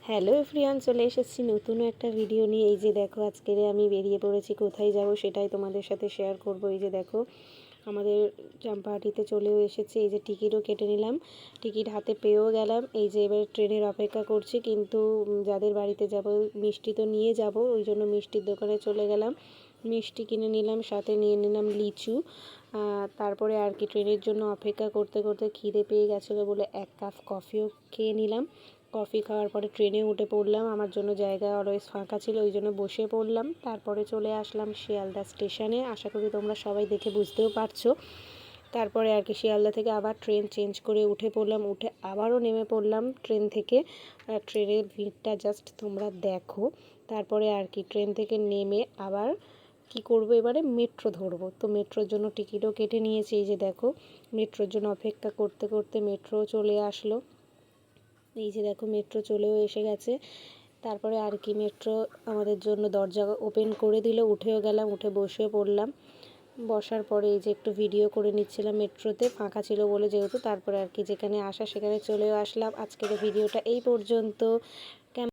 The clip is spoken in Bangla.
হ্যালো এভরিওয়ান, চলে এসেছি নতুন একটা ভিডিও নিয়ে। এই যে দেখো, আজকে আমি বেরিয়ে পড়েছি, কোথায় যাব সেটাই তোমাদের সাথে শেয়ার করব। এই যে দেখো, আমাদের চম্পাহাটিতে চলেও এসেছি। এই যে টিকিটও কেটে নিলাম, টিকিট হাতে পেয়েও গেলাম। এই যে এবার ট্রেনের অপেক্ষা করছি, কিন্তু যাদের বাড়িতে যাব মিষ্টি তো নিয়ে যাব, ওই জন্য মিষ্টির দোকানে চলে গেলাম। মিষ্টি কিনে নিলাম, সাথে নিয়ে নিলাম লিচু। তারপরে আর কি ট্রেনের জন্য অপেক্ষা করতে করতে খিদে পেয়ে গেছিলো বলে এক কাপ কফিও খেয়ে নিলাম। কফি খাওয়ার পরে ট্রেনে উঠে পড়লাম। আমার জন্য জায়গা অলওয়েজ ফাঁকা ছিল, ওই জন্য বসে পড়লাম। তারপরে চলে আসলাম শিয়ালদা স্টেশনে। আশা করি তোমরা সবাই দেখে বুঝতেও পারছো। তারপরে আর কি শিয়ালদা থেকে আবার ট্রেন চেঞ্জ করে উঠে পড়লাম, উঠে আবারও নেমে পড়লাম ট্রেন থেকে। ট্রেনের ভিড়টা জাস্ট তোমরা দেখো। তারপরে আর কি ট্রেন থেকে নেমে আবার কি করব, এবারে মেট্রো ধরবো। তো মেট্রোর জন্য টিকিটও কেটে নিয়েছি। এই যে দেখো, মেট্রোর জন্য অপেক্ষা করতে করতে মেট্রো চলে আসলো। এই যে দেখো, মেট্রো চলেও এসে গেছে। তারপরে আর কি মেট্রো আমাদের জন্য দরজা ওপেন করে দিল, উঠেও গেলাম, উঠে বসেও পড়লাম। বসার পরে এই যে একটু ভিডিও করে নিচ্ছিলাম, মেট্রোতে ফাঁকা ছিল বলে যেহেতু। তারপরে আর কি যেখানে আসা সেখানে চলেও আসলাম। আজকের ভিডিওটা এই পর্যন্ত।